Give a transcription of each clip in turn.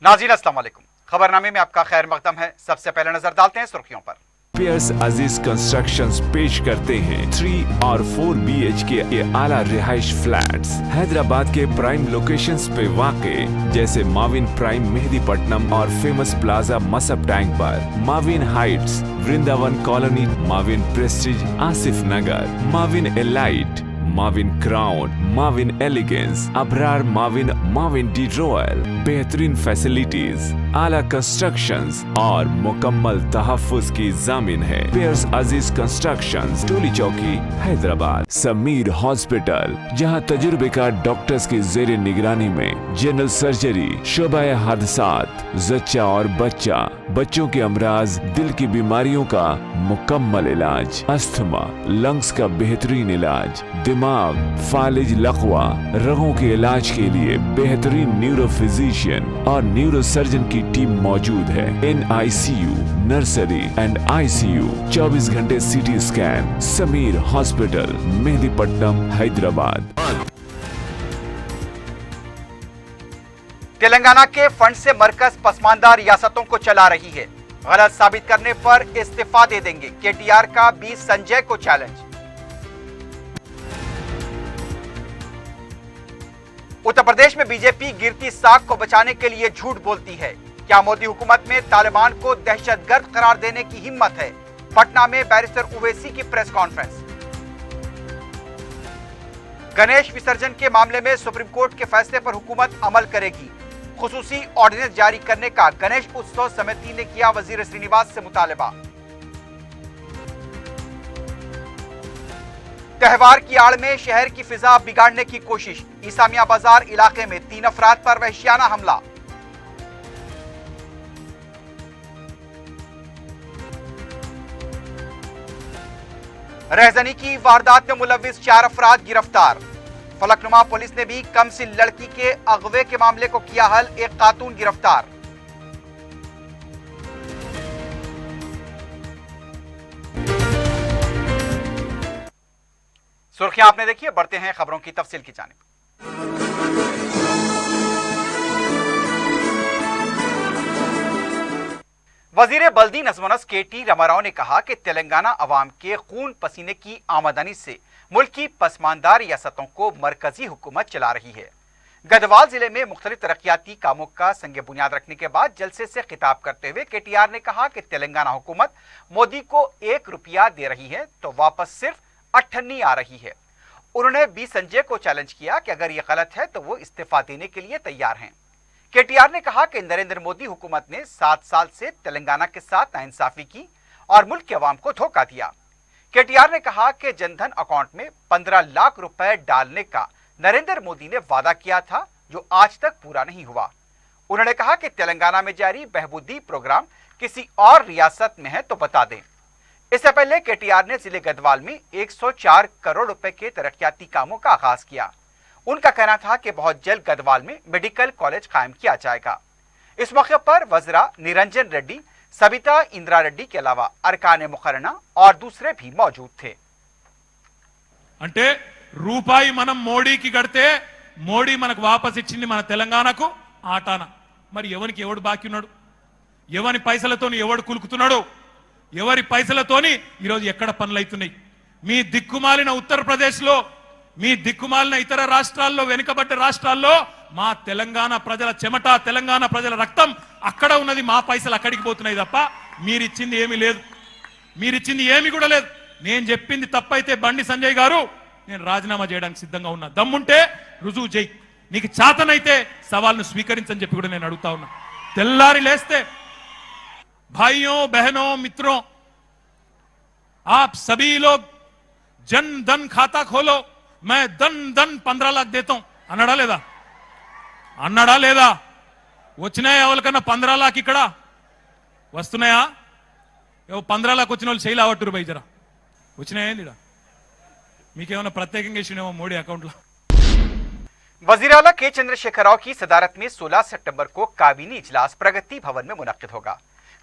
नाज़रीन अस्सलाम वालेकुम। खबरनामे में आपका खैर मकदम है। सबसे पहले नजर डालते हैं सुर्खियों पर। पियर्स अजीज कंस्ट्रक्शंस पेश करते हैं 3 और 4 BHK के आला रिहाइश फ्लैट्स हैदराबाद के प्राइम लोकेशंस पे वाक़े जैसे माविन प्राइम मेहदीपट्टनम और फेमस प्लाजा मसब टैंक पर, Mavin heights Vrindavan colony, Mavin prestige Asif Nagar, Mavin elite, Mavin crown, Mavin elegance, Abrar Mavin, Mavin de royal, बेहतरीन फैसिलिटीज, आला कंस्ट्रक्शंस और मुकम्मल तहफ्फुज की जामिन है। पियर्स अजीज कंस्ट्रक्शंस, टोली चौकी, हैदराबाद। समीर हॉस्पिटल, जहां तजुर्बेकार डॉक्टर्स की जेर निगरानी में जनरल सर्जरी, शोबा हादसात, जच्चा और बच्चा, बच्चों के अमराज, दिल की बीमारियों का मुकम्मल इलाज, अस्थमा, लंग्स का बेहतरीन इलाज, दिमाग, फालिज, लकवा, रगों के इलाज के लिए बेहतरीन न्यूरो फिजिशियन और न्यूरो सर्जन की टीम मौजूद है। NICU, नर्सरी एंड ICU, 24 घंटे CT scan. Sameer hospital, Mehdipatnam, Hyderabad. Telangana के फंड से मरकज पसमानदा रियासतों को चला रही है। गलत साबित करने पर इस्तीफा दे देंगे, KTR का B संजय को चैलेंज। उत्तर प्रदेश में बीजेपी गिरती साख को बचाने के लिए झूठ बोलती है। क्या मोदी हुकूमत में तालिबान को दहशतगर्द करार देने की हिम्मत है? पटना में बैरिस्टर ओवैसी की प्रेस कॉन्फ्रेंस। गणेश विसर्जन के मामले में सुप्रीम कोर्ट के फैसले पर हुकूमत अमल करेगी। खुसूसी ऑर्डिनेंस जारी करने का गणेश उत्सव समिति ने किया वजीर श्रीनिवास से मुतालबा। त्योहार की आड़ में शहर की फिजा बिगाड़ने की कोशिश। ईसामिया बाजार इलाके में 3 अफराद पर वहशियाना हमला। रहजनी की वारदात में मुलविस 4 अफराद गिरफ्तार। फलकनुमा पुलिस ने भी कमसिन लड़की के अगवे के मामले को किया हल, एक खातून गिरफ्तार। सुर्खियां आपने देखी है, बढ़ते हैं खबरों की तफसील की जानिब। वजीर बल्दी नज़्म-ओ-नस्क KT रामाराव ने कहा कि तेलंगाना अवाम के खून पसीने की आमदनी से मुल्क की पसमानदा रियासतों को मरकजी हुकूमत चला रही है। गढ़वाल जिले में मुख्तलिफ तरक्याती कामों का संग बुनियाद रखने के बाद जलसे से खिताब करते हुए KTR ने कहा कि तेलंगाना हुकूमत मोदी को 1 रुपया दे रही है तो वापस सिर्फ 98 आ रही है। उन्होंने B संजय को चैलेंज किया कि अगर ये गलत है तो वो इस्तीफा देने के लिए तैयार हैं। KTR ने कहा कि नरेंद्र मोदी हुकूमत ने 7 साल से तेलंगाना के साथ नाइंसाफी की और मुल्क के अवाम को धोखा दिया। KTR ने कहा कि जनधन अकाउंट में 15 लाख रुपए डालने का नरेंद्र मोदी ने वादा किया था, जो आज तक पूरा नहीं हुआ। उन्होंने कहा कि तेलंगाना में जारी बहबूदी प्रोग्राम किसी और रियासत में है तो बता दें। इससे पहले KTR ने जिले गढ़वाल में 104 करोड़ रुपए के तरक्याती कामों का आगाज किया। उनका कहना था कि बहुत जल्द गढ़वाल में मेडिकल कॉलेज कायम किया जाएगा। इस मौके पर वज़रा निरंजन रेड्डी, सबिता इंदिरा रेड्डी के अलावा अरकान मुकर्रना और दूसरे भी मौजूद थे। అంటే రూపాయి మనం మోడీకి కడితే మోడీ మనకు వాపస్ ఇచ్చింది మన తెలంగాణకు ఆటాన. మరి ఎవరికి ఎవడు బాకీ ఉన్నాడు? ఎవరి పైసలతోని ఎవడు కులుకుతున్నాడు? ఎవరి పైసలతోని ఈరోజు ఎక్కడ పనులు అవుతున్నాయి? మీ దిక్కుమాలిన ఉత్తరప్రదేశ్లో, మీ దిక్కుమాలిన ఇతర రాష్ట్రాల్లో, వెనుకబడ్డ రాష్ట్రాల్లో మా తెలంగాణ ప్రజల చెమట, తెలంగాణ ప్రజల రక్తం అక్కడ ఉన్నది. మా పైసలు అక్కడికి పోతున్నాయి తప్ప మీరిచ్చింది ఏమీ లేదు. మీరిచ్చింది ఏమీ కూడా లేదు. నేను చెప్పింది తప్పైతే బండి సంజయ్ గారు నేను రాజీనామా చేయడానికి సిద్ధంగా ఉన్నా. దమ్ముంటే రుజువు చేయి. నీకు చాతనైతే సవాల్ను స్వీకరించని చెప్పి కూడా నేను అడుగుతా ఉన్నా. తెల్లారి లేస్తే भाइयों, बहनों, मित्रों, आप सभी लोग जन धन खाता खोलो, मैं धन 15 लाख देता हूं అన్నాడా లేదా? అన్నాడా లేదా? వచ్చినాయా ఎవరికన్నా 15 लाख ఇక్కడ వస్తున్నాయా? 15 लाख వచ్చిన వాళ్ళు చేయలే అవట్టురు బై జరా. వచ్చినాయా ఏందిడా? మీకేమైనా ప్రత్యేకంగా ఇచ్చినేమో మోడీ అకౌంట్లో? वजीर आला के चंद्रशेखर राव की सदारत में 16 सितंबर को काबीनी इजलास प्रगति भवन में मुनक्किद होगा।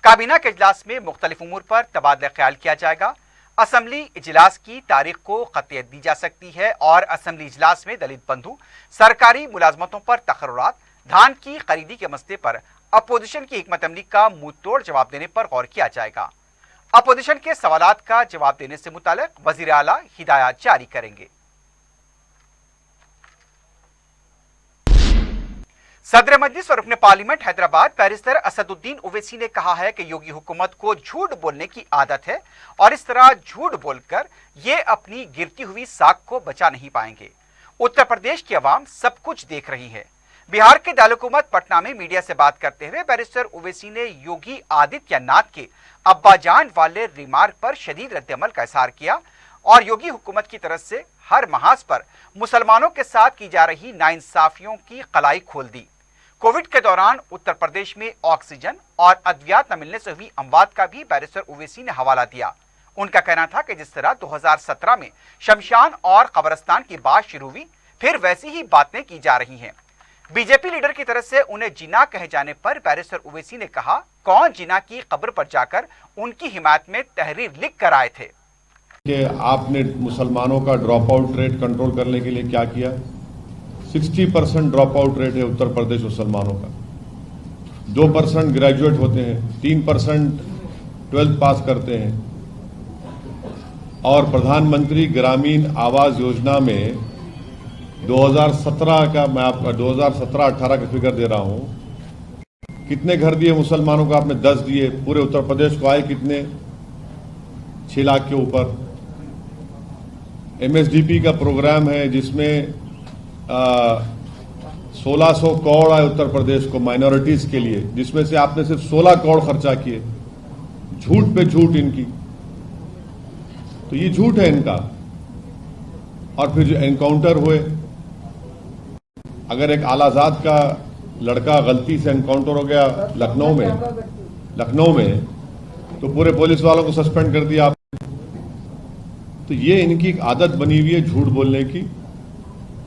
काबीना के इजलास में मुख्तलिफ उमूर पर तबादला ख्याल किया जाएगा। असम्बली इजलास की तारीख को क़तियत दी जा सकती है और असम्बली इजलास में दलित बंधु, सरकारी मुलाजमतों पर तकर्रुरात, धान की खरीदी के मसले पर अपोजिशन की हिकमत अमली का मुंह तोड़ जवाब देने पर गौर किया जाएगा। अपोजिशन के सवालात का जवाब देने से मुतालिक वजीर आला हिदायत जारी करेंगे। सदर मजलिस और रुकन पार्लियामेंट हैदराबाद बैरिस्टर असदुद्दीन ओवैसी ने कहा है कि योगी हुकूमत को झूठ बोलने की आदत है और इस तरह झूठ बोलकर ये अपनी गिरती हुई साख को बचा नहीं पाएंगे। उत्तर प्रदेश की आवाम सब कुछ देख रही है। बिहार के दारुल-हुकूमत पटना में मीडिया से बात करते हुए बैरिस्टर ओवैसी ने योगी आदित्यनाथ के अब्बाजान वाले रिमार्क पर शदीद रद्द-ए-अमल का इजहार किया और योगी हुकूमत की तरफ से हर महाज पर मुसलमानों के साथ की जा रही नाइंसाफियों की कलाई खोल दी। कोविड के दौरान उत्तर प्रदेश में ऑक्सीजन और अद्वियात न मिलने से हुई अमवात का भी बैरिस्टर ओवैसी ने हवाला दिया। उनका कहना था कि जिस तरह 2017 में शमशान और कब्रिस्तान की बात शुरू हुई, फिर वैसी ही बातें की जा रही हैं। बीजेपी लीडर की तरफ से उन्हें जिना कहे जाने पर बैरिस्टर ओवैसी ने कहा, कौन जिना की कब्र पर जाकर उनकी हिमायत में तहरीर लिख कर आए थे कि आपने मुसलमानों का ड्रॉप आउट रेट कंट्रोल करने के लिए क्या किया। 60% ड्रॉप आउट रेट है उत्तर प्रदेश मुसलमानों का। 2% ग्रेजुएट होते हैं, 3% 12th पास करते हैं और प्रधानमंत्री ग्रामीण आवास योजना में 2017 का मैं आपका 2017-18 का फिगर दे रहा हूं। कितने घर दिए मुसलमानों को आपने? 10 दिए। पूरे उत्तर प्रदेश को आए कितने? 6 लाख के ऊपर। MSDP का प्रोग्राम है जिसमें 1600 करोड़ आए उत्तर प्रदेश को माइनॉरिटीज के लिए, जिसमें से आपने सिर्फ 16 करोड़ खर्चा किए। झूठ पे झूठ इनकी, तो ये झूठ है इनका। और फिर जो एनकाउंटर हुए, अगर एक आलाजाद का लड़का गलती से एनकाउंटर हो गया लखनऊ में तो पूरे पुलिस वालों को सस्पेंड कर दिया आपने। तो ये इनकी एक आदत बनी हुई है झूठ बोलने की,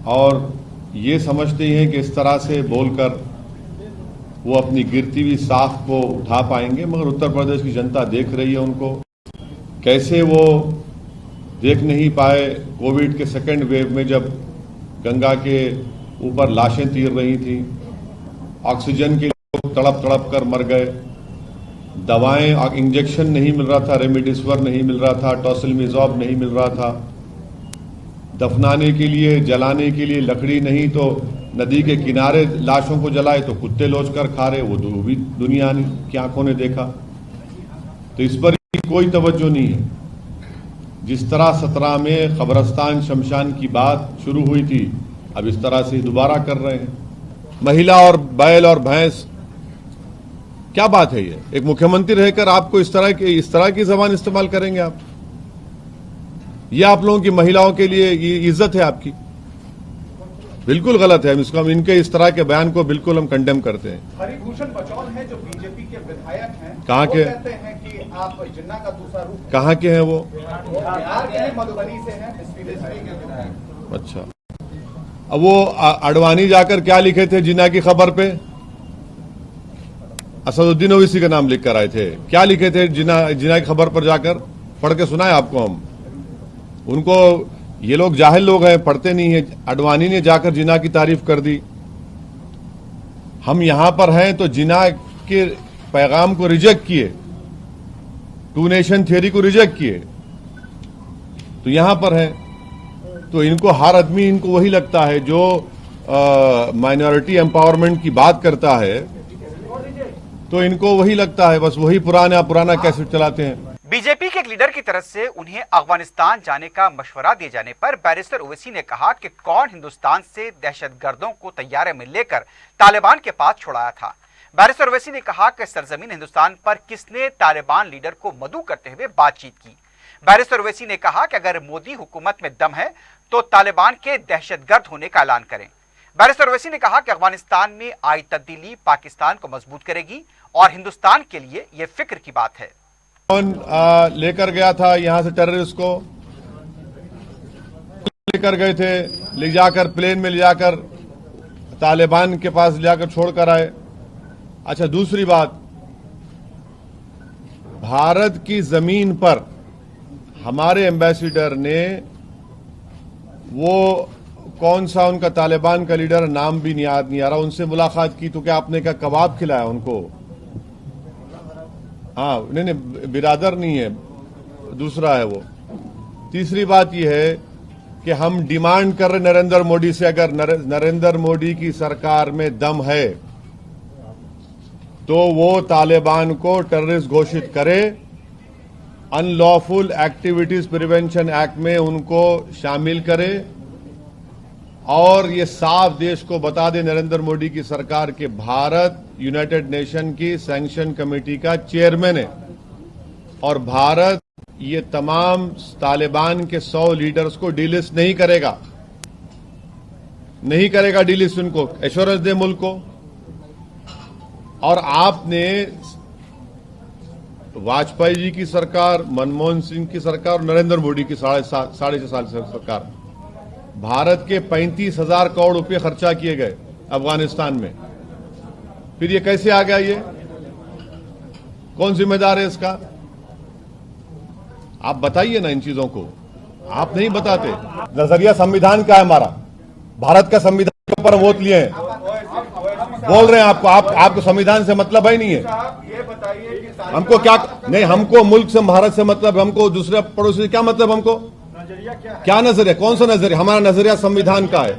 और ये समझते हैं कि इस तरह से बोलकर वो अपनी गिरती हुई साख को उठा पाएंगे। मगर उत्तर प्रदेश की जनता देख रही है उनको, कैसे वो देख नहीं पाए कोविड के सेकेंड वेव में, जब गंगा के ऊपर लाशें तीर रही थी, ऑक्सीजन के लोग तड़प तड़प कर मर गए, दवाएं इंजेक्शन नहीं मिल रहा था, रेमडेसिविर नहीं मिल रहा था, टोसिलमेज़ोब नहीं मिल रहा था, दफनाने के लिए जलाने के लिए लकड़ी नहीं, तो नदी के किनारे लाशों को जलाए तो कुत्ते लोच कर खा रहे। वो भी दुनिया की आंखों ने देखा। तो इस पर कोई तवज्जो नहीं है। जिस तरह 17 में कब्रिस्तान शमशान की बात शुरू हुई थी, अब इस तरह से दोबारा कर रहे हैं। महिला और बैल और भैंस, क्या बात है ये? एक मुख्यमंत्री रहकर आपको इस तरह की जबान इस्तेमाल करेंगे आप? ये आप लोगों की महिलाओं के लिए ये इज्जत है आपकी? बिल्कुल गलत है। हम इनके इस तरह के बयान को बिल्कुल हम कंडेम करते हैं। हरिभूषण बचौल हैं जो बीजेपी के विधायक हैं, कहाँ के? कहते हैं कि आप जिन्ना का दूसरा रूप। कहाँ के हैं वो? बिहार के मधुबनी से हैं, के विधायक। अच्छा, अब वो अडवाणी जाकर क्या लिखे थे जिन्ना की खबर पे? असदुद्दीन ओवैसी का नाम लिख कर आए थे। क्या लिखे थे जिन्ना की खबर पर जाकर? पढ़ के सुनाए आपको हम। उनको, ये लोग जाहिल लोग हैं, पढ़ते नहीं है। अडवाणी ने जाकर जिन्ना की तारीफ कर दी। हम यहां पर हैं तो जिन्ना के पैगाम को रिजेक्ट किए, 2 नेशन थियरी को रिजेक्ट किए, तो यहां पर है। तो इनको हर आदमी इनको वही लगता है जो माइनॉरिटी एम्पावरमेंट की बात करता है, तो इनको वही लगता है, बस वही पुराना कैसेट चलाते हैं। बीजेपी के एक लीडर की तरफ से उन्हें अफगानिस्तान जाने का मशवरा दिए जाने पर बैरिस्टर ओवैसी ने कहा कि कौन हिंदुस्तान से दहशतगर्दों को तैयारे में लेकर तालिबान के पास छुड़ाया था। बैरिस्टर ओवैसी ने कहा कि सरजमीन हिंदुस्तान पर किसने तालिबान लीडर को मदऊ करते हुए बातचीत की। बैरिस्टर ओवैसी ने कहा कि अगर मोदी हुकूमत में दम है तो तालिबान के दहशतगर्द होने का ऐलान करें। बैरिस्टर ओवैसी ने कहा कि अफगानिस्तान में आई तब्दीली पाकिस्तान को मजबूत करेगी और हिंदुस्तान के लिए यह फिक्र की बात है। कौन लेकर गया था यहां से टेररिस्ट को? लेकर गए थे, ले जाकर प्लेन में ले जाकर तालिबान के पास ले जाकर छोड़कर आए। अच्छा, दूसरी बात, भारत की जमीन पर हमारे एम्बेसडर ने वो कौन सा उनका तालिबान का लीडर, नाम भी याद नहीं आ रहा, उनसे मुलाकात की तो क्या आपने क्या कबाब खिलाया उनको? हाँ, नहीं, बिरादर नहीं है, दूसरा है वो। तीसरी बात यह है कि हम डिमांड कर रहे नरेंद्र मोदी से, अगर नरेंद्र मोदी की सरकार में दम है तो वो तालिबान को टेररिस्ट घोषित करे, अनलॉफुल एक्टिविटीज प्रिवेंशन एक्ट में उनको शामिल करे और ये साफ देश को बता दे नरेंद्र मोदी की सरकार के भारत यूनाइटेड नेशन की सैंक्शन कमेटी का चेयरमैन है और भारत ये तमाम तालिबान के 100 लीडर्स को डीलिस्ट नहीं करेगा डीलिस्ट, उनको एश्योरेंस दे मुल्क को। और आपने वाजपेयी जी की सरकार, मनमोहन सिंह की सरकार और नरेंद्र मोदी की साढ़े छह साल से सरकार, भारत के 35,000 करोड़ रुपए खर्चा किए गए अफगानिस्तान में, फिर ये कैसे आ गया? ये कौन जिम्मेदार है इसका? आप बताइए ना इन चीजों को, आप नहीं बताते। नजरिया संविधान का है हमारा, भारत का संविधान के ऊपर वोट लिए हैं, बोल रहे हैं आपको संविधान से मतलब ही नहीं है। ये बताइए कि हमको क्या नहीं, हमको मुल्क से, भारत से मतलब, हमको दूसरे पड़ोसी से क्या मतलब? हमको नजरिया क्या नजरिया? कौन सा नजरिया? हमारा नजरिया संविधान का है,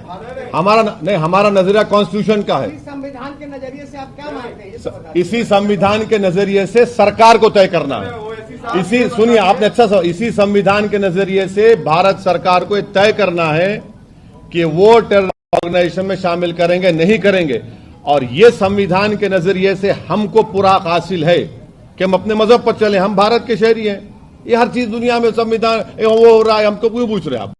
हमारा नजरिया कॉन्स्टिट्यूशन का है। संविधान के नजरिए से आप क्या मानते हैं? इसी संविधान के नजरिए से सरकार को तय करना है। सुनिए, आपने अच्छा इसी संविधान के नजरिए से भारत सरकार को तय करना है कि वो टेरर ऑर्गेनाइजेशन में शामिल करेंगे नहीं करेंगे। और ये संविधान के नजरिए से हमको पूरा हासिल है कि हम अपने मजहब पर चले, हम भारत के शहरी हैं। ये हर चीज दुनिया में संविधान वो हो रहा है, हमको क्यों पूछ रहे हैं आप?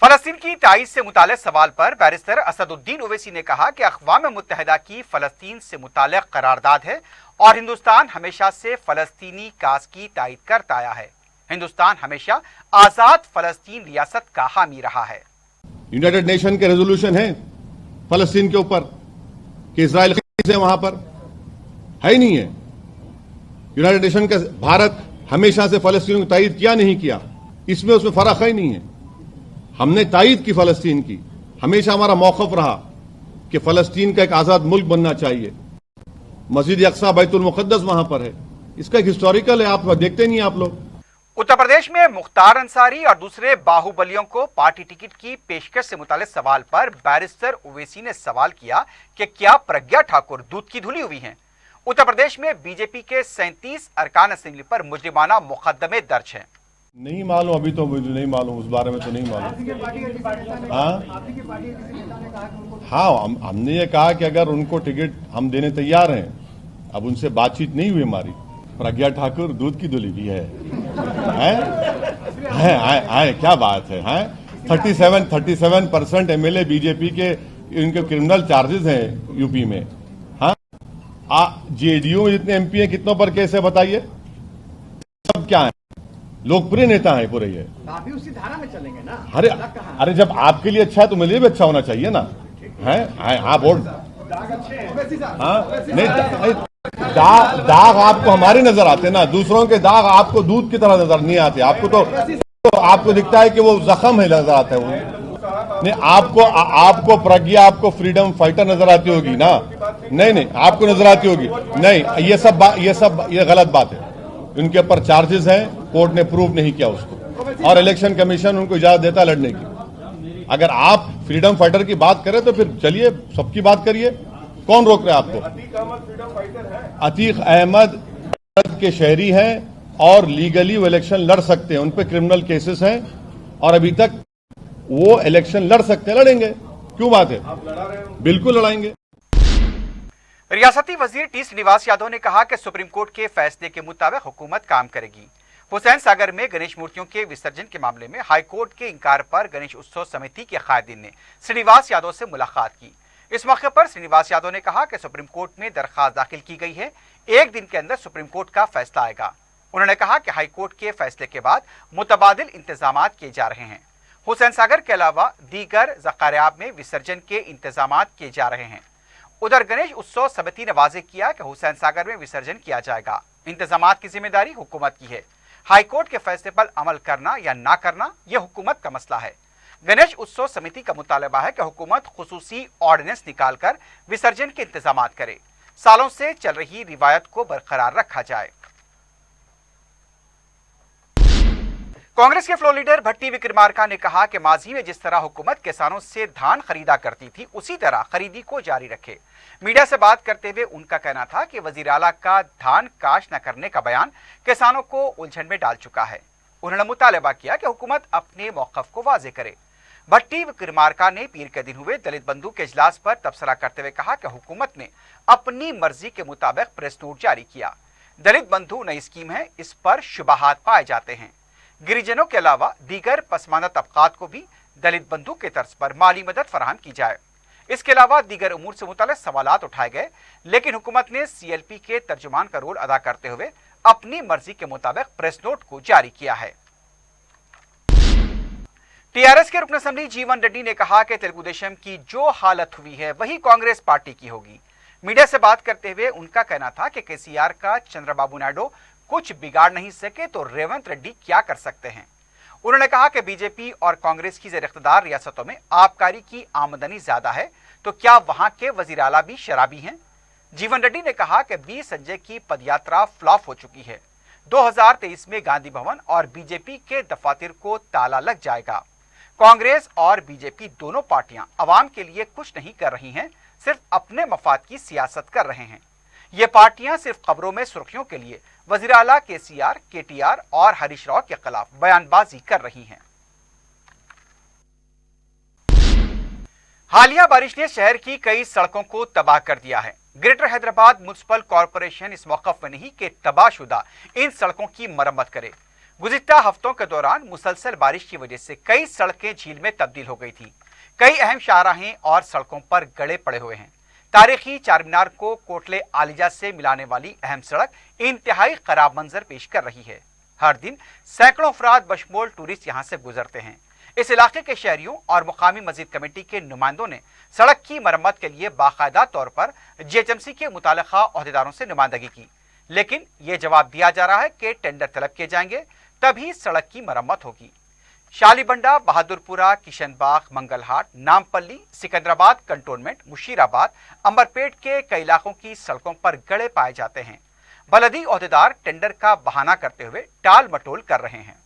फलस्तीन की ताईद से मुताल्लिक सवाल पर बैरिस्टर असदुद्दीन ओवैसी ने कहा कि अक़वाम मुत्तहिदा की फलस्तीन से मुताल्लिक करारदाद है और हिंदुस्तान हमेशा से फलस्तीनी काज की ताईद करता आया है। हिंदुस्तान हमेशा आजाद फलस्तीन रियासत का हामी रहा है। यूनाइटेड नेशन के रेजोल्यूशन है फलस्तीन के ऊपर कि इजराइल है, वहां पर है ही नहीं है। यूनाइटेड नेशन का भारत हमेशा से फलस्तीन को तायद किया नहीं किया, इसमें उसमें फर्क है नहीं है। हमने तायद की फलस्तीन की, हमेशा हमारा मौक़िफ़ रहा कि फलस्तीन का एक आजाद मुल्क बनना चाहिए। मस्जिद अक्सा बैतुल मुक़द्दस वहां पर है, इसका एक हिस्टोरिकल है, आप देखते नहीं आप लोग। उत्तर प्रदेश में मुख्तार अंसारी और दूसरे बाहुबलियों को पार्टी टिकट की पेशकश से मुताल्लिक सवाल पर बैरिस्टर ओवैसी ने सवाल किया कि क्या प्रज्ञा ठाकुर दूध की धुली हुई हैं। उत्तर प्रदेश में बीजेपी के 37 अरकान असेंबली पर मुजरिमाना मुकदमे दर्ज हैं। नहीं मालूम, अभी तो मुझे नहीं मालूम, उस बारे में तो नहीं मालूम। हाँ, हमने ये कहा कि अगर उनको टिकट हम देने तैयार हैं, अब उनसे बातचीत नहीं हुई हमारी। प्रज्ञा ठाकुर दूध की धुली भी है, क्या बात है? 37% एमएलए बीजेपी के, इनके क्रिमिनल चार्जेस हैं यूपी में। हाँ, जेडीयू में जितने एमपी हैं कितनों पर केस है बताइए? सब क्या है? लोकप्रिय नेता है पूरे ये। आप भी उसी धारा में चलेंगे ना? अरे जब आपके लिए अच्छा है तो मेरे लिए भी अच्छा होना चाहिए ना। है आप वोट, हाँ नहीं, दाग आपको हमारे नजर आते ना, दूसरों के दाग आपको दूध की तरह नजर नहीं आते। आपको तो आपको दिखता है कि वो जख्म है, नजर आता है वो। नहीं, आपको प्रज्ञा, आपको फ्रीडम फाइटर नजर आती होगी ना? नहीं, आपको नजर आती होगी। नहीं, ये गलत बात है। उनके ऊपर चार्जेस हैं, कोर्ट ने प्रूव नहीं किया उसको, और इलेक्शन कमीशन उनको इजाजत देता लड़ने की। अगर आप फ्रीडम फाइटर की बात करें तो फिर चलिए, सबकी बात करिए, कौन रोक रहा है आपको? अतीक अहमद भारत के शहरी हैं और लीगली वो इलेक्शन लड़ सकते हैं, उन पर क्रिमिनल केसेस हैं और अभी तक वो इलेक्शन लड़ सकते हैं, लड़ेंगे, क्यों बात है? बिल्कुल लड़ाएंगे। रियासती वजीर टी श्रीनिवास यादव ने कहा कि सुप्रीम कोर्ट के फैसले के मुताबिक हुकूमत काम करेगी। हुसैन सागर में गणेश मूर्तियों के विसर्जन के मामले में हाई कोर्ट के इंकार पर गणेश उत्सव समिति के कायदीन ने श्रीनिवास यादव से मुलाकात की। इस मौके पर श्रीनिवास यादव ने कहा कि सुप्रीम कोर्ट में दरखास्त दाखिल की गई है, 1 दिन के अंदर सुप्रीम कोर्ट का फैसला आएगा। उन्होंने कहा कि हाई कोर्ट के फैसले के बाद मुतबादिल इंतजाम किए जा रहे हैं। हुसैन सागर के अलावा दीगर ज़कारियाब में विसर्जन के इंतजाम किए जा रहे हैं। उधर गणेश उत्सव समिति ने वाज़ेह किया कि हुसैन सागर में विसर्जन किया जाएगा। इंतजाम की जिम्मेदारी हुकूमत की है। हाई कोर्ट के फैसले पर अमल करना या ना करना यह हुकूमत का मसला है। गणेश उत्सव समिति का मुतालबा है कि हुकूमत खुसूसी ऑर्डिनेंस निकालकर विसर्जन के इंतजाम करे, सालों से चल रही रिवायत को बरकरार रखा जाए। कांग्रेस के फ्लोर लीडर भट्टी विक्रमार्का ने कहा कि माजी में जिस तरह हुकूमत किसानों से धान खरीदा करती थी, उसी तरह खरीदी को जारी रखे। मीडिया से बात करते हुए उनका कहना था कि वजीर आला का धान काश न करने का बयान किसानों को उलझन में डाल चुका है। उन्होंने मुतालबा किया कि हुकूमत अपने मौक़िफ़ को वाज़ेह करे। भट्टी विक्रमार्का ने पीर के दिन हुए दलित बंधु के इजलास पर तबसरा करते हुए कहा कि हुकूमत ने अपनी मर्जी के मुताबिक प्रेस नोट जारी किया। दलित बंधु नई स्कीम है, इस पर शुबहात पाए जाते हैं। गिरिजनों के अलावा दीगर पसमानदा तबकात को भी दलित बंधु के तर्ज पर माली मदद फराहम की जाए। इसके अलावा दीगर उमूर से मुताल्लिक़ सवालात उठाए गए, लेकिन हुकूमत ने CLP के तर्जुमान का रोल अदा करते हुए अपनी मर्जी के मुताबिक प्रेस नोट को जारी किया है। TRS के रुकन असेंबली जीवन रेड्डी ने कहा कि तेलुगु देशम की जो हालत हुई है वही कांग्रेस पार्टी की होगी। मीडिया से बात करते हुए उनका कहना था कि KCR का चंद्रबाबू नायडू कुछ बिगाड़ नहीं सके तो रेवंत रेड्डी क्या कर सकते हैं। उन्होंने कहा कि बीजेपी और कांग्रेस की ज़ेर इख्तिदार रियासतों में आबकारी की आमदनी ज्यादा है, तो क्या वहां के वजीर आला भी शराबी हैं। जीवन रेड्डी ने कहा कि बी संजय की पदयात्रा फ्लॉप हो चुकी है। 2023 में गांधी भवन और बीजेपी के दफातर को ताला लग जाएगा। कांग्रेस और बीजेपी दोनों पार्टियां अवाम के लिए कुछ नहीं कर रही हैं, सिर्फ अपने मफाद की सियासत कर रहे हैं। ये पार्टियां सिर्फ खबरों में सुर्खियों के लिए वज़ीर आला KCR, KTR और हरीश राव के खिलाफ बयानबाजी कर रही हैं। हालिया बारिश ने शहर की कई सड़कों को तबाह कर दिया है। ग्रेटर हैदराबाद म्युनिसिपल कॉरपोरेशन इस मौक़िफ़ में नहीं कि तबाहशुदा इन सड़कों की मरम्मत करे। गुज़िश्ता हफ्तों के दौरान मुसलसल बारिश की वजह से कई सड़कें झील में तब्दील हो गई थी। कई अहम शाहराहें और सड़कों पर गड़े पड़े हुए हैं। तारीखी चार मीनार को कोटले आलिजा से मिलाने वाली अहम सड़क इंतहाई खराब मंजर पेश कर रही है। हर दिन सैकड़ों अफराद बशमोल टूरिस्ट यहां से गुजरते हैं। इस इलाके के शहरियों और मुकामी मस्जिद कमेटी के नुमाइंदों ने सड़क की मरम्मत के लिए बाकायदा तौर पर GHMC के मुताल्लिका अहदेदारों से नुमाइंदगी की, लेकिन यह जवाब दिया जा रहा है कि टेंडर तलब किए जाएंगे तभी सड़क की मरम्मत होगी। शालीबंडा, बहादुरपुरा, किशनबाग, मंगलहाट, नामपल्ली, सिकंदराबाद कंटोनमेंट, मुशीराबाद, अंबरपेट के कई इलाकों की सड़कों पर गड़े पाए जाते हैं। बलदी ओहदेदार टेंडर का बहाना करते हुए टाल मटोल कर रहे हैं।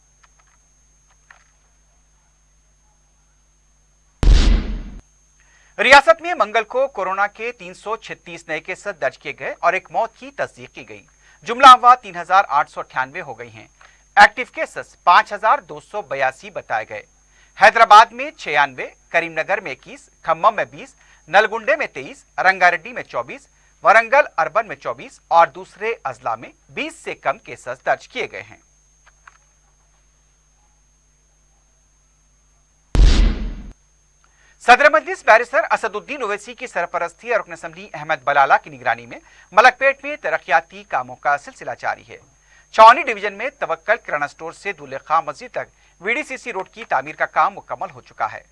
रियासत में मंगल को कोरोना के 336 नए केस दर्ज किए गए और एक मौत की तस्दीक की गई। जुमला अमवात 3898 हो गई हैं। एक्टिव केसेस 5282 बताए गए। हैदराबाद में 96, करीमनगर में 21, खम्मम में 20, नलगुंडे में 23, रंगारेड्डी में 24, वरंगल अर्बन में 24 और दूसरे अजला में 20 से कम केसेस दर्ज किए गए हैं। सदर मजलिस बैरिस्टर असदुद्दीन ओवैसी की सरपरस्ती और रुकन असेंबली अहमद बलाला की निगरानी में मलकपेट में तरक्याती कामों का सिलसिला जारी है। छावनी डिवीजन में तवक्कल किराना स्टोर से दूल्हे खां मस्जिद तक VDCC रोड की तामीर का काम मुकम्मल हो चुका है।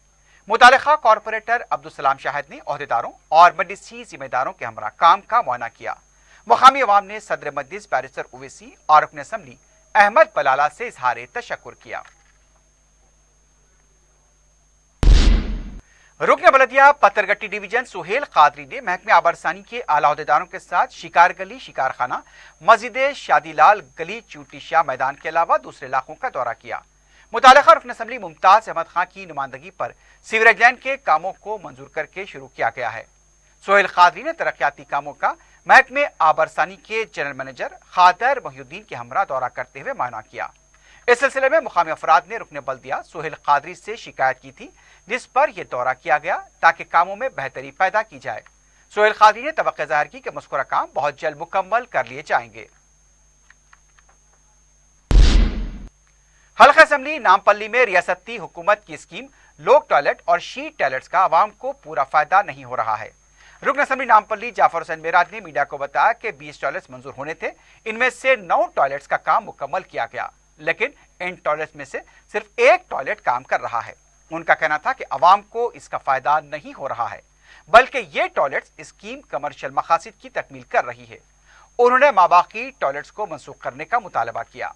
मुतालिका कॉरपोरेटर अब्दुल सलाम शाहिद ने अहदेदारों और मजलिसी जिम्मेदारों के हमरा काम का मुआयना किया। मुकामी अवाम ने सदर मजलिस बैरिस्टर ओवैसी और रुकन असेंबली अहमद बलाला से इजहार तशक्कुर किया। रुकन बलदिया पत्थरगट्टी डिवीजन सुहेल कादरी ने महकमे आबरसानी के आला अहदेदारों के साथ शिकार गली, शिकारखाना, मस्जिद शादीलाल गली, चूटी शाह मैदान के अलावा दूसरे इलाकों का दौरा किया। मुतालिका रुकन असेंबली मुमताज अहमद खां की नुमाइंदगी पर सीवरेज लाइन के कामों को मंजूर करके शुरू किया गया है। सुहेल कादरी ने तरक्याती कामों का महकमे आबरसानी के जनरल मैनेजर खादर मोहिउद्दीन के हमरा दौरा करते हुए मुआयना किया। इस सिलसिले में मुकामी अफराद ने रुकन बल्दिया सुहेल कादरी से शिकायत की थी, जिस पर यह दौरा किया गया ताकि कामों में बेहतरी पैदा की जाए। सुहेल कादरी ने तवक्को जाहिर की कि मज़कूरा काम बहुत जल्द मुकम्मल कर लिए जाएंगे। हल्का असेंबली नामपल्ली में रियासती हुकूमत की स्कीम लोक टॉयलेट और शीट टॉयलेट्स का आवाम को पूरा फायदा नहीं हो रहा है। रुकन असेंबली नामपल्ली जाफर हुसैन मेराज ने मीडिया को बताया कि 20 टॉयलेट्स मंजूर होने थे। इनमें से 9 टॉयलेट्स का काम मुकम्मल किया गया, लेकिन इन टॉयलेट्स में से सिर्फ एक टॉयलेट काम कर रहा है। उनका कहना था कि अवाम को इसका फायदा नहीं हो रहा है, बल्कि ये टॉयलेट्स स्कीम कमर्शियल मकासद की तकमील कर रही है। उन्होंने माबाकी टॉयलेट्स को मनसूख करने का मुतालबा किया।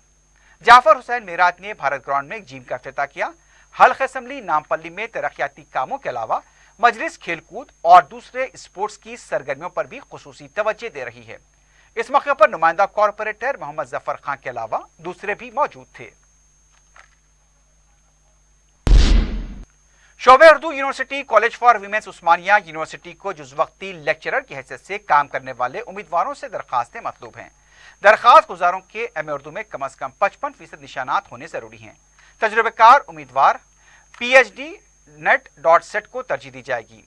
जाफर हुसैन मेराज ने भारत ग्राउंड में एक जिम का इफ्तिताह किया। हल्क असम्बली नामपल्ली में तरक्याती कामों के अलावा मजलिस खेलकूद और दूसरे स्पोर्ट्स की सरगर्मियों पर भी खुसूसी तवज्जो दे रही है। इस मौके पर नुमाइंदा कॉरपोरेटर मोहम्मद जफर खान के अलावा दूसरे भी मौजूद थे। शोबे Urdu university college for women's Osmania university को जुज़वक्ती लेक्चरर की हैसियत से काम करने वाले उम्मीदवारों से दरखास्तें मतलूब हैं। दरखास्त गुजारों के एम उर्दू में कम अज कम 55% निशानात होने जरूरी हैं। तजुर्बेकार उम्मीदवार PhD net.set को तरजीह दी जाएगी।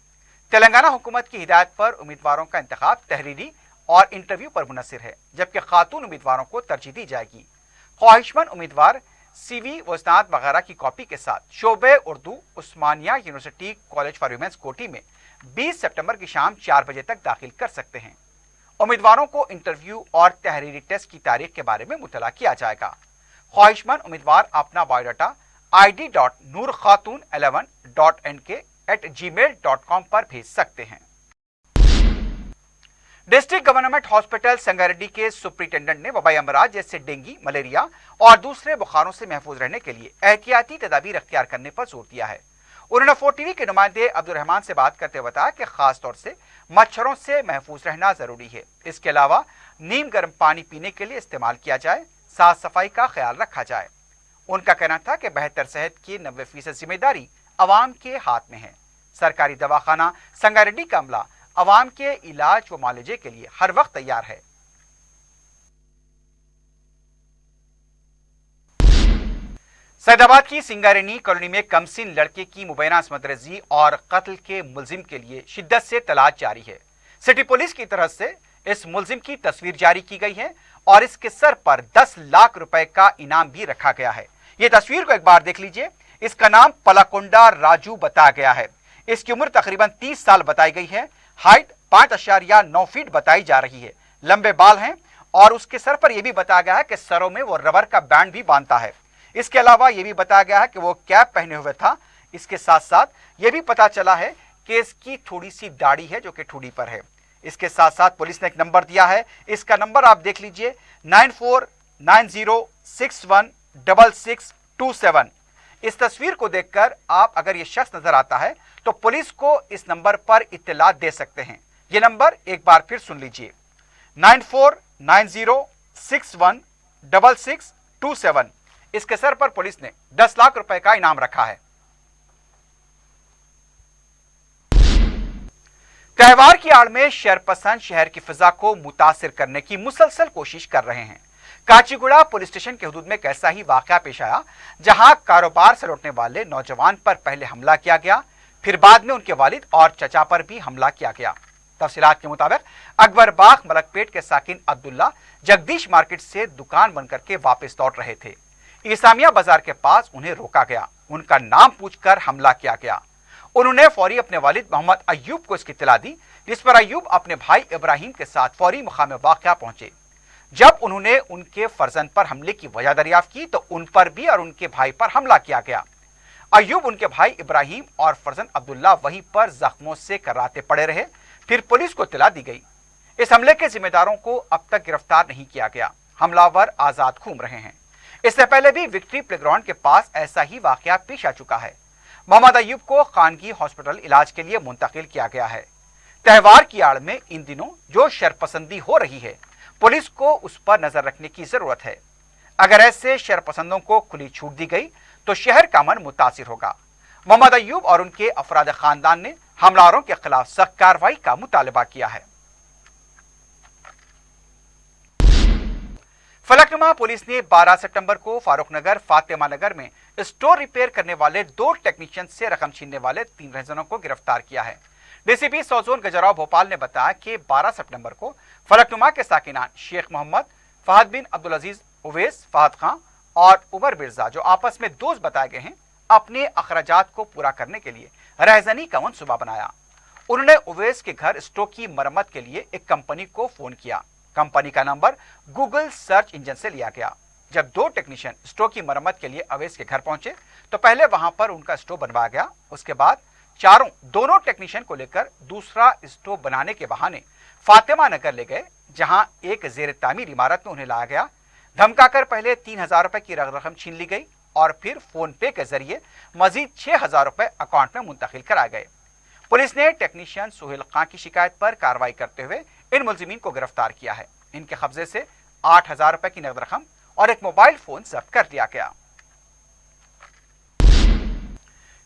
तेलंगाना हुकूमत की हिदायत पर उम्मीदवारों का इंतखाब तहरीरी और इंटरव्यू पर मुनहसिर है, जबकि खातून उम्मीदवारों को तरजीह दी जाएगी। ख्वाहिशमंद उम्मीदवार CV वजनात वगैरह की कॉपी के साथ शोबे उर्दू उस्मानिया यूनिवर्सिटी कॉलेज फॉर वीमेंस कोटी में 20 सितंबर की शाम 4 बजे तक दाखिल कर सकते हैं। उम्मीदवारों को इंटरव्यू और तहरीरी टेस्ट की तारीख के बारे में मुतला किया जाएगा। ख्वाहिशमंद उम्मीदवार अपना बायोडाटा id.nurkhatun11.nk@gmail.com पर भेज सकते हैं। डिस्ट्रिक्ट गवर्नमेंट हॉस्पिटल संगारेड्डी के सुप्रिंटेंडेंट ने वबाई अमराज जैसे डेंगू, मलेरिया और दूसरे बुखारों से महफूज रहने के लिए एहतियाती तदाबीर अख्तियार करने पर जोर दिया है। उन्होंने 4TV के नुमाइंदे अब्दुल रहमान से बात करते हुए बताया कि खास तौर से मच्छरों से महफूज रहना जरूरी है। इसके अलावा नीम गर्म पानी पीने के लिए इस्तेमाल किया जाए, साफ सफाई का ख्याल रखा जाए। उनका कहना था कि बेहतर सेहत की 90% जिम्मेदारी अवाम के हाथ में है। सरकारी दवाखाना संगारेड्डी का अमला अवाम के इलाज व मुआलजे के लिए हर वक्त तैयार है। सैदाबाद की सिंगारेनी कॉलोनी में कमसिन लड़के की मुबैना असमत रेजी और कत्ल के मुलजिम के लिए शिद्दत से तलाश जारी है। सिटी पुलिस की तरफ से इस मुलजिम की तस्वीर जारी की गई है और इसके सर पर 10 लाख रुपए का इनाम भी रखा गया है। ये तस्वीर को एक बार देख लीजिए। इसका नाम पलाकोंडा राजू बताया गया है। इसकी उम्र तकरीबन 30 साल बताई गई है। हाइट 5.9 फीट बताई जा रही है। लंबे बाल हैं और उसके सर पर यह भी बताया गया है कि सरों में वो रबर का बैंड भी बांधता है। इसके अलावा यह भी बताया गया है कि वो कैप पहने हुए था। इसके साथ साथ यह भी पता चला है कि इसकी थोड़ी सी दाढ़ी है जो कि ठुड़ी पर है। इसके साथ साथ पुलिस ने एक नंबर दिया है। इसका नंबर आप देख लीजिए 9490616627। इस तस्वीर को देखकर आप अगर ये शख्स नजर आता है तो पुलिस को इस नंबर पर इत्तला दे सकते हैं। ये नंबर एक बार फिर सुन लीजिए 9490616627। इसके सर पर पुलिस ने 10 लाख रुपए का इनाम रखा है। त्योहार की आड़ में शहरपसंद शहर की फिजा को मुतासिर करने की मुसलसल कोशिश कर रहे हैं। काचीगुड़ा पुलिस स्टेशन के हुदूद में एक ऐसा ही वाकया पेश आया जहां कारोबार से लौटने वाले नौजवान पर पहले हमला किया गया, फिर बाद में उनके वालिद और चचा पर भी हमला किया गया। तफसीलात के मुताबिक अकबर बाग मलकपेट के साकिन अब्दुल्ला जगदीश मार्केट से दुकान बंद करके वापस लौट रहे थे। ईसामिया बाजार के पास उन्हें रोका गया, उनका नाम पूछकर हमला किया गया। उन्होंने फौरी अपने वालिद मोहम्मद अय्यूब को इसकी इत्तला दी, जिस पर अय्यूब अपने भाई इब्राहिम के साथ फौरी मुकाम वाक़या पहुंचे। जब उन्होंने उनके फर्जंद पर हमले की वजह दरियाफ्त की तो उन पर भी और उनके भाई पर हमला किया गया। अय्यूब, उनके भाई इब्राहिम और फर्जंद अब्दुल्ला वहीं पर जख्मों से कराते पड़े रहे। फिर पुलिस को इत्तला दी गई। इस हमले के जिम्मेदारों को अब तक गिरफ्तार नहीं किया गया। हमलावर आजाद घूम रहे हैं। इससे पहले भी विक्ट्री प्लेग्राउंड के पास ऐसा ही वाकया पेश आ चुका है। मोहम्मद अय्यूब को खानगी हॉस्पिटल इलाज के लिए मुंतकिल किया गया है। त्योहार की आड़ में इन दिनों जो शरपसंदी हो रही है, पुलिस को उस पर नजर रखने की जरूरत है। अगर ऐसे शरपसंदों को खुली छूट दी गई तो शहर का अमन मुतासिर होगा। मोहम्मद अय्यूब और उनके अफराद खानदान ने हमलावरों के खिलाफ सख्त कार्रवाई का मुतालबा किया है। फलकनुमा पुलिस ने 12 सितंबर को फारूक नगर फातिमा नगर में स्टोर रिपेयर करने वाले 2 टेक्नीशियन से रकम छीनने वाले 3 रहजनों को गिरफ्तार किया है। डीसीपी सौजोन गजराव भोपाल ने बताया कि 12 सितंबर को फलकनुमा के साकिनान शेख मोहम्मद, फहद बिन अब्दुल अजीज, उवैस, फहद खां और उमर बिरजा, जो आपस में दोस्त बताए गए हैं, अपने अखराजात को पूरा करने के लिए रहजनी का मंसूबा बनाया। उन्होंने उवैस के घर स्टोव की मरम्मत के लिए एक कंपनी को फोन किया। कंपनी का नंबर गूगल सर्च इंजन से लिया गया। जब 2 टेक्नीशियन स्टोव की मरम्मत के लिए अवैस के घर पहुंचे तो पहले वहां पर उनका स्टोव बनवाया गया। उसके बाद दोनों टेक्नीशियन को लेकर दूसरा स्टोव बनाने के बहाने फातिमा नगर ले गए, जहां एक जेर तामीर इमारत में उन्हें लाया गया। धमकाकर पहले 3000 रुपए की रकम छीन ली गई और फिर फोन पे के जरिए मजीद 6,000 रुपए अकाउंट में मुंतकिल कराए गए। पुलिस ने टेक्नीशियन सुहेल खां की शिकायत पर कार्रवाई करते हुए इन मुलजिमीन को गिरफ्तार किया है। इनके कब्जे से 8,000 रुपए की नकद रकम और एक मोबाइल फोन जब्त कर लिया गया।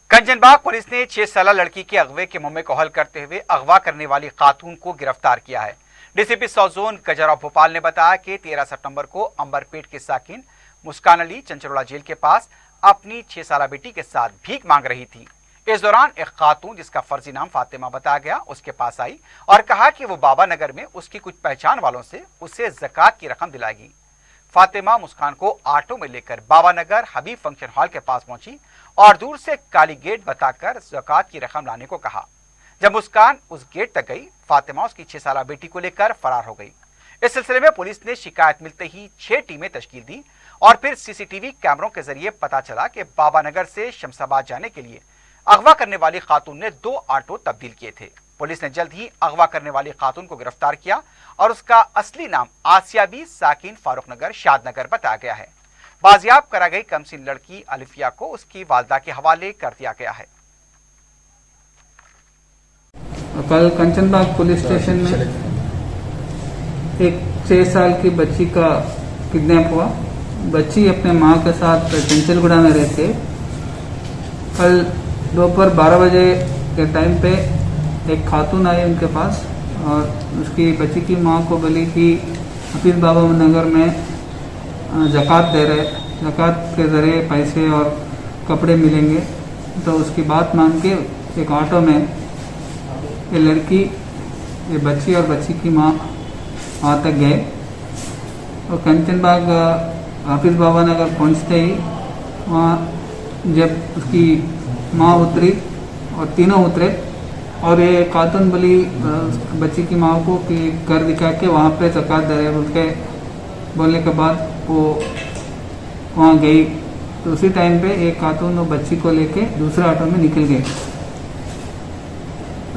कंचनबाग पुलिस ने 6 साला लड़की के अगवे के मुंह में कोहल करते हुए अगवा करने वाली खातून को गिरफ्तार किया है। DCP south zone Gajrao Bhopal ने बताया कि 13 सितंबर को अंबरपेट के साकिन मुस्कान अली चंचलोड़ा जेल के पास अपनी 6 साला बेटी के साथ भीख मांग रही थी। इस दौरान एक खातून जिसका फर्जी नाम फातिमा बताया गया उसके पास आई और कहा कि वो बाबा नगर में उसकी कुछ पहचान वालों से उसे ज़कात की रकम दिलाएगी। फातिमा मुस्कान को ऑटो में लेकर बाबा नगर हबीब फंक्शन हॉल के पास पहुंची और दूर से काली गेट बताकर ज़कात की रकम लाने को कहा। जब मुस्कान उस गेट तक गई, फातिमा उसकी 6 साला बेटी को लेकर फरार हो गई। इस सिलसिले में पुलिस ने शिकायत मिलते ही 6 टीमें तश्कील दी और फिर सीसीटीवी कैमरों के जरिए पता चला कि बाबा नगर से शमशाबाद जाने के लिए अगवा करने वाली खातून ने 2 ऑटो तब्दील किए थे। पुलिस ने जल्द ही अगवा करने वाली खातून को गिरफ्तार किया और उसका असली नाम आसिया बी साकिन फारूक नगर शादनगर बताया गया है। बाजियाब करा गई कमसिन लड़की अलिफिया को उसकी वालदा के हवाले कर दिया गया है। कल कंचनबाग पुलिस स्टेशन में एक 6 साल की बच्ची का किडनैप हुआ। बच्ची अपने मां के साथ चंचलगुड़ा में रहते। कल दोपहर 12 बजे के टाइम पे एक खातून आई उनके पास और उसकी बच्ची की मां को बोली कि हफीज बाबा नगर में ज़कात दे रहे, ज़कात के ज़रिए पैसे और कपड़े मिलेंगे। तो उसकी बात मान के एक ऑटो में ये लड़की, ये बच्ची और बच्ची की मां वहाँ तक गए और कंचनबाग हफीज बाबा नगर पहुँचते ही वहाँ जब उसकी माँ उतरी और तीनों उतरे और ये खातून बोली बच्ची की माँ को कि घर दिखा के वहाँ पे ज़कात दे रहे बोल के बोलने के बाद वो वहाँ गई। तो उसी टाइम पे एक खातून वो बच्ची को लेके दूसरे ऑटो में निकल गए।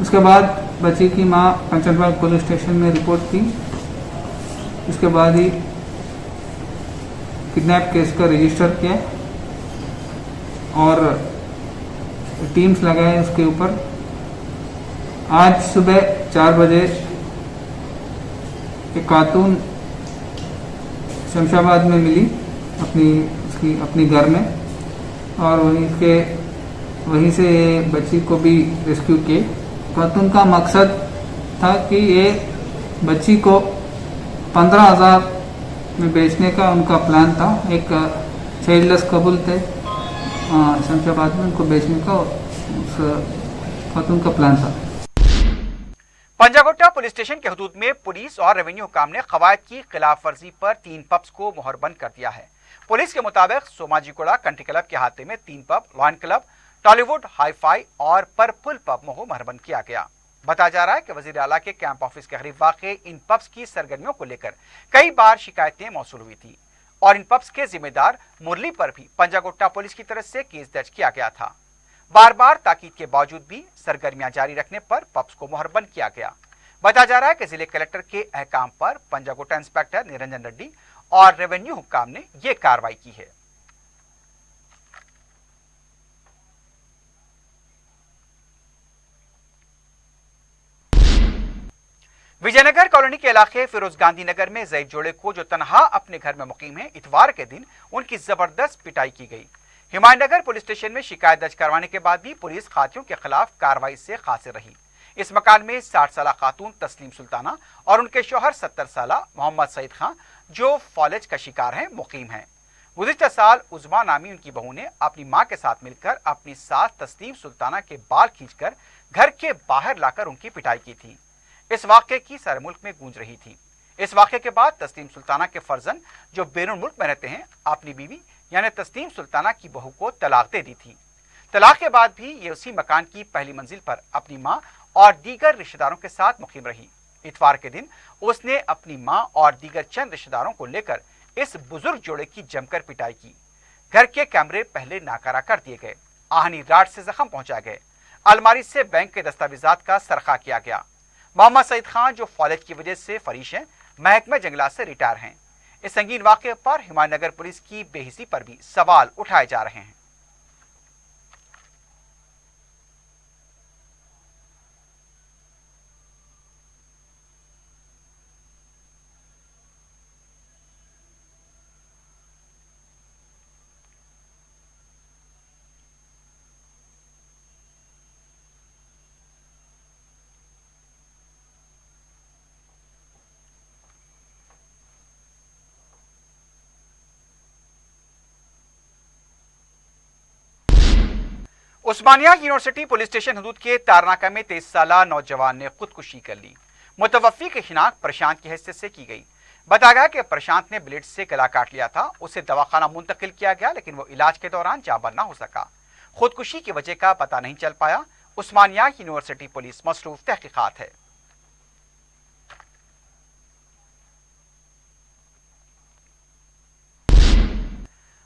उसके बाद बच्ची की माँ कंचनबाग पुलिस स्टेशन में रिपोर्ट की। उसके बाद ही किडनैप केस का रजिस्टर किया और टीम्स लगाए उसके ऊपर। आज सुबह 4 बजे एक खातून शमशाबाद में मिली अपनी घर में और वहीं से बच्ची को भी रेस्क्यू किए। खातून का मकसद था कि ये बच्ची को 15,000 में बेचने का उनका प्लान था। एक चाइल्डलेस कबूल थे शमशाबाद में, उनको बेचने का उस खातून का प्लान था। पंजागोट्टा पुलिस स्टेशन के हदूद में पुलिस और रेवेन्यू हुकाम ने कवायद की खिलाफ वर्जी पर 3 पब्स को मोहरबंद कर दिया है। पुलिस के मुताबिक सोमाजीगुड़ा कंट्री क्लब के अहाते में 3 pub, lion club, Tollywood, hi fi और पर्पल पब को मोहरबंद किया गया। बताया जा रहा है कि वजीर आला के कैंप ऑफिस के करीब वाक़े इन पब्स की सरगर्मियों को लेकर कई बार शिकायतें मौसूल हुई थी और इन पब्स के जिम्मेदार मुरली पर भी पंजागोट्टा पुलिस की तरफ से केस दर्ज किया गया था। बार बार ताकीद के बावजूद भी सरगर्मियां जारी रखने पर पब्स को मोहरबंद किया गया। बताया जा रहा है कि जिले कलेक्टर के अहकाम पर पंजागोट्टा इंस्पेक्टर निरंजन रेड्डी और रेवेन्यू हुक्काम ने यह कार्रवाई की है। विजयनगर कॉलोनी के इलाके फिरोज गांधी नगर में ज़ईद जोड़े को जो तनहा अपने घर में मुकीम है, इतवार के दिन उनकी जबरदस्त पिटाई की गई। हिमायतनगर पुलिस स्टेशन में शिकायत दर्ज करवाने के बाद भी पुलिस खातियों के खिलाफ कार्रवाई से कासिर रही। इस मकान में 60 साला खातून तस्लीम सुल्ताना और उनके शौहर 70 साला मोहम्मद सईद खां जो फॉलेज का शिकार हैं मुकीम हैं। गुज़िश्ता साल उज़मा नामी उनकी बहू ने अपनी मां के साथ मिलकर अपनी सास तस्लीम सुल्ताना के बाल खींचकर घर के बाहर लाकर उनकी पिटाई की थी। इस वाक़े की सारे मुल्क में गूंज रही थी। इस वाक़े के बाद तस्लीम सुल्ताना के फर्जंद जो बैरून मुल्क में रहते हैं अपनी बीवी यानी तस्लीम सुल्ताना की बहू को तलाक दे दी थी। तलाक के बाद भी ये उसी मकान की पहली मंजिल पर अपनी मां और दीगर रिश्तेदारों के साथ मुकीम रही। इतवार के दिन उसने अपनी मां और दीगर चंद रिश्तेदारों को लेकर इस बुजुर्ग जोड़े की जमकर पिटाई की। घर के कैमरे पहले नाकारा कर दिए गए, आहनी राड से जख्म पहुंचा गए, अलमारी से बैंक के दस्तावेजात का सरखा किया गया। मोहम्मद सईद खां जो फॉलेज की वजह से फरीश हैं, महकमा जंगलात से रिटायर हैं। इस संगीन वाक़े पर हुमायूं नगर पुलिस की बेहिसी पर भी सवाल उठाए जा रहे हैं। उस्मानिया यूनिवर्सिटी पुलिस स्टेशन हदूद के तारनाका में 23 साला नौजवान ने खुदकुशी कर ली। मुतवफ़्फ़ी की शिनाख्त प्रशांत की हैसियत से की गई। बताया गया कि प्रशांत ने ब्लेड से गला काट लिया था। उसे दवाखाना मुंतकिल किया गया, लेकिन वो इलाज के दौरान जाँबार न हो सका। खुदकुशी की वजह का पता नहीं चल पाया। उस्मानिया यूनिवर्सिटी पुलिस मसरूफ तहकीकात है।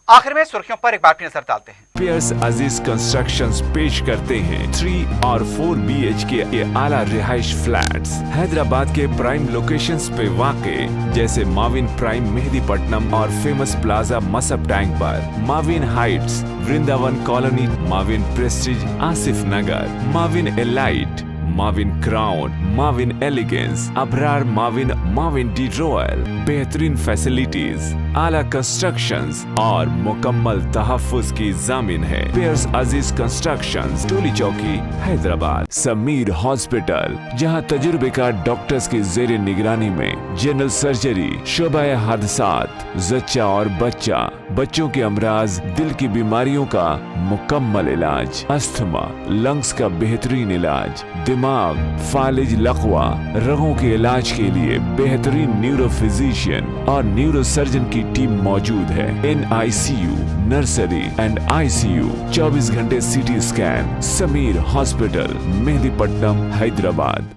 आखिर में सुर्खियों पर एक बार फिर नजर डालते हैं। पियर्स अजीज कंस्ट्रक्शंस पेश करते हैं 3 और 4 BHK के आला रिहाइश फ्लैट्स हैदराबाद के प्राइम लोकेशंस पे वाक़े, जैसे माविन प्राइम मेहदीपट्टनम और फेमस प्लाजा मसब टैंक पर, Mavin heights Vrindavan colony, Mavin prestige Asif Nagar, Mavin elite, Mavin crown, Mavin elegance, Abrar Mavin, Mavin de royal, बेहतरीन फैसिलिटीज, आला कंस्ट्रक्शंस और मुकम्मल तहफ्फुज की जामिन है। पियर्स अजीज कंस्ट्रक्शंस, टोली चौकी, हैदराबाद। समीर हॉस्पिटल, जहां तजुर्बेकार डॉक्टर्स की जेर निगरानी में जनरल सर्जरी, शोबा हादसात, जच्चा और बच्चा, बच्चों के अमराज, दिल की बीमारियों का मुकम्मल इलाज, अस्थमा, लंग्स का बेहतरीन इलाज, दिमाग, फालिज, लकवा, रगों के इलाज के लिए बेहतरीन न्यूरो फिजिशियन और न्यूरो सर्जन की टीम मौजूद है। NICU, नर्सरी एंड ICU, 24 घंटे CT scan. Sameer hospital, Mehdipatnam, Hyderabad.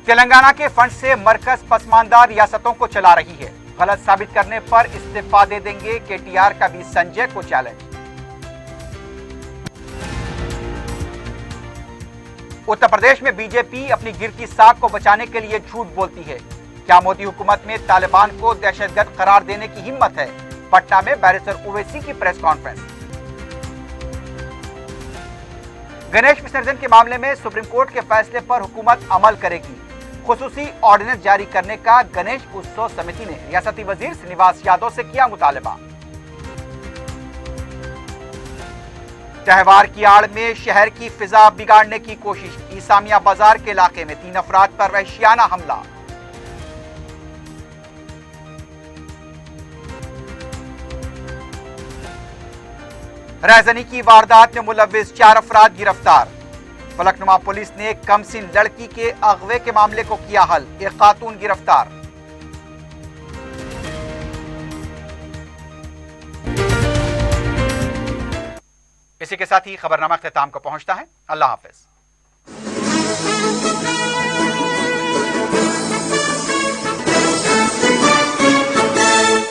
Telangana के फंड से मरकज पसमानदा रियासतों को चला रही है। गलत साबित करने पर इस्तीफा दे देंगे। KTR का भी संजय को चैलेंज। उत्तर प्रदेश में बीजेपी अपनी गिरती साख को बचाने के लिए झूठ बोलती है। क्या मोदी हुकूमत में तालिबान को दहशतगर्द करार देने की हिम्मत है? पटना में बैरिस्टर ओवैसी की प्रेस कॉन्फ्रेंस। गणेश विसर्जन के मामले में सुप्रीम कोर्ट के फैसले पर हुकूमत अमल करेगी। खुसूसी ऑर्डिनेंस जारी करने का गणेश उत्सव समिति ने रियासती वजीर श्रीनिवास यादव से किया मुतालबा। त्योहार की आड़ में शहर की फिजा बिगाड़ने की कोशिश। ईसामिया बाजार के इलाके में 3 अफराद पर वहशियाना हमला। रहजनी की वारदात में मुलव्विस 4 अफराद गिरफ्तार। फलकनुमा पुलिस ने कमसिन लड़की के अगवे के मामले को किया हल। एक खातून गिरफ्तार। इसी के साथ ही खबरनामा इख्तिताम को पहुंचता है। अल्लाह हाफिज।